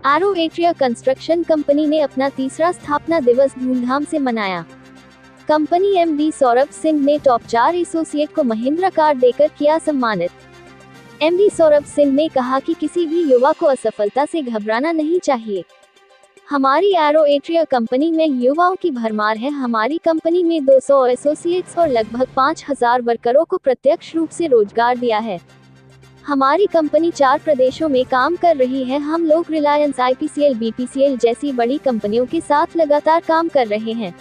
Arrow atria construction company ने अपना तीसरा स्थापना दिवस धूमधाम से मनाया। कंपनी एमडी सौरभ सिंह ने टॉप 4 एसोसिएट को महिंद्रा कार देकर किया सम्मानित। एमडी सौरभ सिंह ने कहा कि किसी भी युवा को असफलता से घबराना नहीं चाहिए। हमारी एरो एट्रिया कंपनी में युवाओं की भरमार है। हमारी कंपनी में 200 एसोसिएट्स और लगभग 5000 वर्करों को प्रत्यक्ष रूप से रोजगार दिया है। हमारी कंपनी 4 प्रदेशों में काम कर रही है। हम लोग रिलायंस, आईपीसीएल, बीपीसीएल जैसी बड़ी कंपनियों के साथ लगातार काम कर रहे हैं।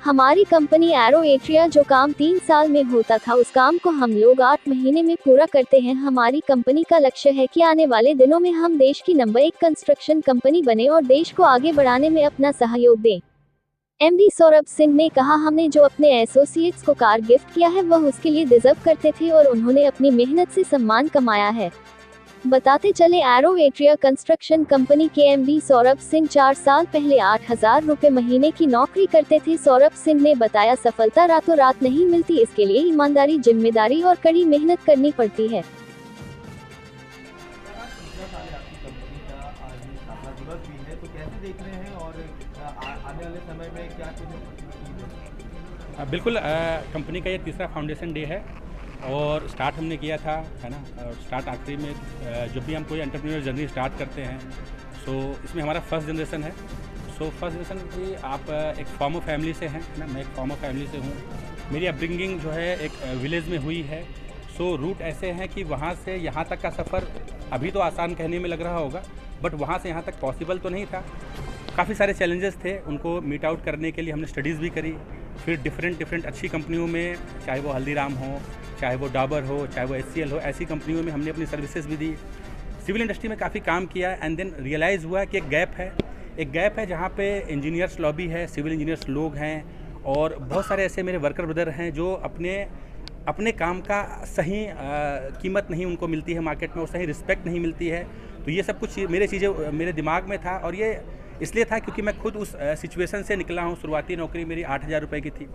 हमारी कंपनी एरो एट्रिया जो काम 3 साल में होता था, उस काम को हम लोग 8 महीने में पूरा करते हैं। हमारी कंपनी का लक्ष्य है कि आने वाले दिनों में हम देश की नंबर 1 कंस्ट्रक्शन कंपनी बने और देश को आगे बढ़ाने में अपना सहयोग दें। एमडी सौरभ सिंह ने कहा, हमने जो अपने एसोसिएट्स को कार गिफ्ट किया है वह उसके लिए डिजर्व करते थे और उन्होंने अपनी मेहनत से सम्मान कमाया है। बताते चले, एरो एट्रिया कंस्ट्रक्शन कंपनी के एमडी सौरभ सिंह 4 साल पहले 8000 रुपए महीने की नौकरी करते थे। सौरभ सिंह ने बताया, सफलता रातों रात नहीं मिलती, इसके लिए ईमानदारी, जिम्मेदारी और कड़ी मेहनत करनी पड़ती है। बिल्कुल, कंपनी का ये तीसरा फाउंडेशन डे है और स्टार्ट हमने किया था, है ना। और स्टार्ट आखिरी में जब भी हम कोई एंटरप्रेन्योर जर्नी स्टार्ट करते हैं, सो इसमें हमारा फर्स्ट जनरेशन है। सो फर्स्ट जनरेशन की आप एक फॉर्मर फैमिली से हैं ना, मैं एक फॉर्मर फैमिली से हूँ। मेरी अपब्रिंगिंग जो है एक विलेज में हुई है। सो रूट ऐसे हैं कि वहाँ से यहाँ तक का सफ़र अभी तो आसान कहने में लग रहा होगा, बट वहाँ से यहाँ तक पॉसिबल तो नहीं था। काफ़ी सारे चैलेंजेस थे, उनको मीट आउट करने के लिए हमने स्टडीज़ भी करी। फिर डिफरेंट अच्छी कंपनियों में, चाहे वो हल्दीराम हो, चाहे वो डाबर हो, चाहे वो एचसीएल हो, ऐसी कंपनियों में हमने अपनी सर्विसेज भी दी। सिविल इंडस्ट्री में काफ़ी काम किया एंड देन रियलाइज़ हुआ कि एक गैप है जहाँ पे इंजीनियर्स लॉबी है, सिविल इंजीनियर्स लोग हैं और बहुत सारे ऐसे मेरे वर्कर ब्रदर हैं जो अपने काम का सही कीमत नहीं उनको मिलती है मार्केट में और सही रिस्पेक्ट नहीं मिलती है। तो ये सब कुछ चीज़ें मेरे दिमाग में था और ये इसलिए था क्योंकि मैं खुद उस सिचुएशन से निकला हूँ। शुरुआती नौकरी मेरी 8000 रुपये की थी।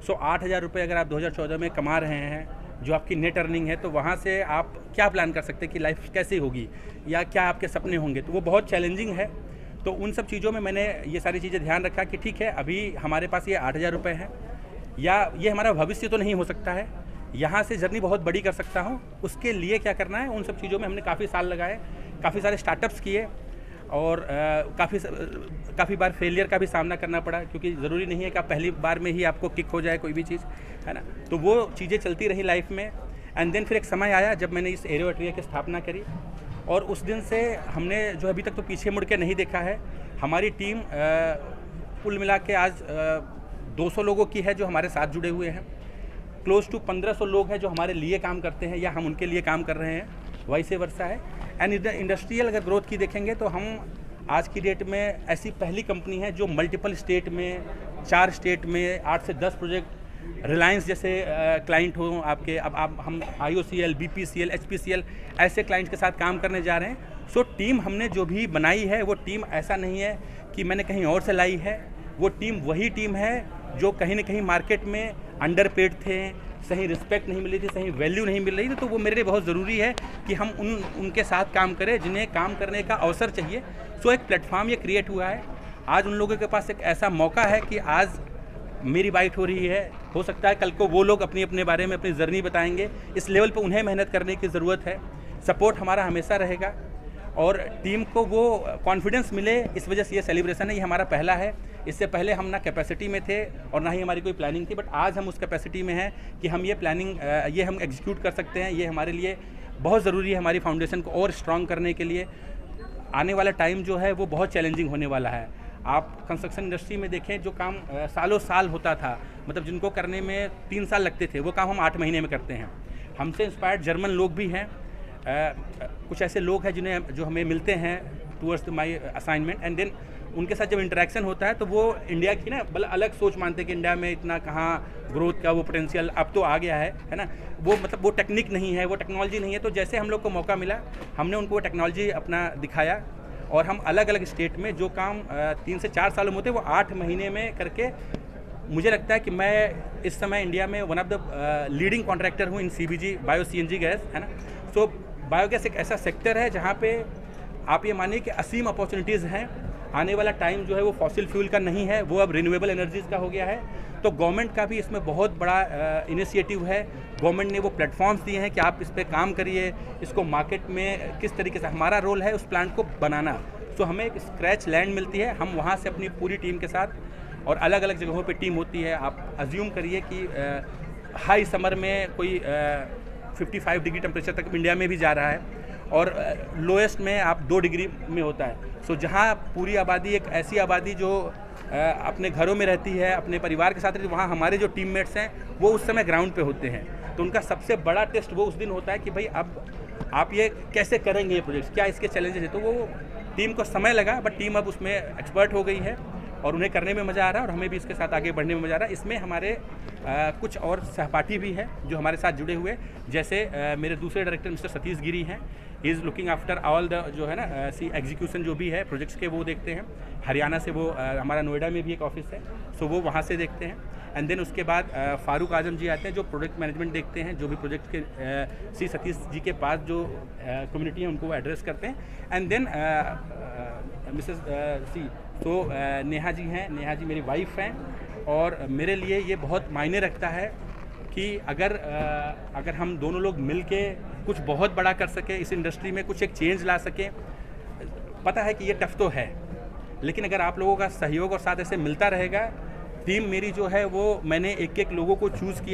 सो 8000 रुपये अगर आप 2014 में कमा रहे हैं, जो आपकी नेट अर्निंग है, तो वहाँ से आप क्या प्लान कर सकते हैं कि लाइफ कैसी होगी या क्या आपके सपने होंगे। तो वो बहुत चैलेंजिंग है। तो उन सब चीज़ों में मैंने ये सारी चीज़ें ध्यान रखा कि ठीक है, अभी हमारे पास ये 8000 रुपये है या ये हमारा भविष्य तो नहीं हो सकता है, यहाँ से जर्नी बहुत बड़ी कर सकता हूँ। उसके लिए क्या करना है, उन सब चीज़ों में हमने काफ़ी साल लगाए, काफ़ी सारे स्टार्टअप्स किए और काफ़ी बार फेलियर का भी सामना करना पड़ा, क्योंकि ज़रूरी नहीं है कि आप पहली बार में ही आपको किक हो जाए कोई भी चीज़, है ना। तो वो चीज़ें चलती रही लाइफ में एंड देन फिर एक समय आया जब मैंने इस एरो एट्रिया की स्थापना करी और उस दिन से हमने जो अभी तक तो पीछे मुड़ के नहीं देखा है। हमारी टीम कुल मिला के आज 200 लोगों की है जो हमारे साथ जुड़े हुए हैं। क्लोज टू 1500 लोग हैं जो हमारे लिए काम करते हैं या हम उनके लिए काम कर रहे हैं, वैसे वर्षा है। एंड इंडस्ट्रियल अगर ग्रोथ की देखेंगे तो हम आज की डेट में ऐसी पहली कंपनी है जो मल्टीपल स्टेट में, 4 स्टेट में 8 से 10 प्रोजेक्ट, रिलायंस जैसे क्लाइंट हो आपके, अब हम IOCL, BPCL, HPCL ऐसे क्लाइंट के साथ काम करने जा रहे हैं। सो टीम हमने जो भी बनाई है वो टीम ऐसा नहीं है कि मैंने कहीं और से लाई है। वो टीम वही टीम है जो कहीं ना कहीं मार्केट में अंडरपेड थे, सही रिस्पेक्ट नहीं मिल रही थी, सही वैल्यू नहीं मिल रही थी। तो वो मेरे लिए बहुत ज़रूरी है कि हम उनके साथ काम करें जिन्हें काम करने का अवसर चाहिए। सो एक प्लेटफॉर्म ये क्रिएट हुआ है। आज उन लोगों के पास एक ऐसा मौका है कि आज मेरी बाइट हो रही है, हो सकता है कल को वो लोग अपने बारे में अपनी जर्नी बताएंगे। इस लेवल पर उन्हें मेहनत करने की ज़रूरत है। सपोर्ट हमारा हमेशा रहेगा और टीम को वो कॉन्फिडेंस मिले, इस वजह से ये सेलिब्रेशन है। ये हमारा पहला है। इससे पहले हम ना कैपेसिटी में थे और ना ही हमारी कोई प्लानिंग थी, बट आज हम उस कैपेसिटी में हैं कि हम ये प्लानिंग ये हम एग्जीक्यूट कर सकते हैं। ये हमारे लिए बहुत ज़रूरी है, हमारी फाउंडेशन को और स्ट्रॉन्ग करने के लिए। आने वाला टाइम जो है वो बहुत चैलेंजिंग होने वाला है। आप कंस्ट्रक्शन इंडस्ट्री में देखें, जो काम सालों साल होता था, मतलब जिनको करने में 3 साल लगते थे, वो काम हम 8 महीने में करते हैं। हमसे इंस्पायर्ड जर्मन लोग भी हैं। कुछ ऐसे लोग हैं जो हमें मिलते हैं towards my assignment and then उनके साथ जब इंटरेक्शन होता है तो वो इंडिया की ना मतलब अलग सोच मानते हैं कि इंडिया में इतना कहाँ ग्रोथ का वो पोटेंशियल अब तो आ गया है ना। वो मतलब वो टेक्निक नहीं है, वो टेक्नोलॉजी नहीं है। तो जैसे हम लोग को मौका मिला, हमने उनको वो टेक्नोलॉजी अपना दिखाया और हम अलग अलग स्टेट में जो काम 3 से 4 सालों में होते वो 8 महीने में करके, मुझे लगता है कि मैं इस समय इंडिया में one of the leading contractor हूँ इन CBG बायो CNG गैस, है ना। सो बायोगैस एक ऐसा सेक्टर है जहाँ पे आप ये मानिए कि असीम अपॉर्चुनिटीज़ हैं। आने वाला टाइम जो है वो फॉसिल फ्यूल का नहीं है, वो अब रिन्यूएबल एनर्जीज़ का हो गया है। तो गवर्नमेंट का भी इसमें बहुत बड़ा इनिशिएटिव है। गवर्नमेंट ने वो प्लेटफॉर्म्स दिए हैं कि आप इस पर काम करिए, इसको मार्केट में किस तरीके से, हमारा रोल है उस प्लांट को बनाना। तो हमें एक स्क्रैच लैंड मिलती है, हम वहाँ से अपनी पूरी टीम के साथ, और अलग अलग जगहों पे टीम होती है। आप अज्यूम करिए कि हाई समर में कोई 55 डिग्री टेम्परेचर तक इंडिया में भी जा रहा है, और लोएस्ट में आप 2 डिग्री में होता है। सो जहाँ पूरी आबादी, एक ऐसी आबादी जो अपने घरों में रहती है, अपने परिवार के साथ रहती है, वहाँ हमारे जो टीममेट्स हैं वो उस समय ग्राउंड पे होते हैं। तो उनका सबसे बड़ा टेस्ट वो उस दिन होता है कि भाई अब आप ये कैसे करेंगे, ये प्रोजेक्ट क्या इसके चैलेंजेस है। तो वो टीम को समय लगा, बट टीम अब उसमें एक्सपर्ट हो गई है और उन्हें करने में मज़ा आ रहा है, और हमें भी इसके साथ आगे बढ़ने में मज़ा आ रहा है। इसमें हमारे कुछ और सहपाठी भी हैं जो हमारे साथ जुड़े हुए, जैसे मेरे दूसरे डायरेक्टर मिस्टर सतीश गिरी हैं। He is looking after all the जो है ना एग्जीक्यूशन जो भी है प्रोजेक्ट्स के, वो देखते हैं। हरियाणा से वो हमारा नोएडा में भी एक ऑफिस है, सो वो वहाँ से देखते हैं। एंड देन उसके बाद फारूक आजम जी आते हैं जो प्रोजेक्ट मैनेजमेंट देखते हैं, जो भी प्रोजेक्ट के सी सतीश जी के पास जो कम्युनिटी है उनको वो एड्रेस करते हैं। एंड देन मिसेस सी तो नेहा जी हैं, नेहा जी मेरी वाइफ हैं, और मेरे लिए ये बहुत मायने रखता है कि अगर हम दोनों लोग मिल के कुछ बहुत बड़ा कर सकें, इस इंडस्ट्री में कुछ एक चेंज ला सकें। पता है कि ये टफ तो है, लेकिन अगर आप लोगों का सहयोग और साथ ऐसे मिलता रहेगा, टीम मेरी जो है वो मैंने एक एक लोगों को चूज़ किया।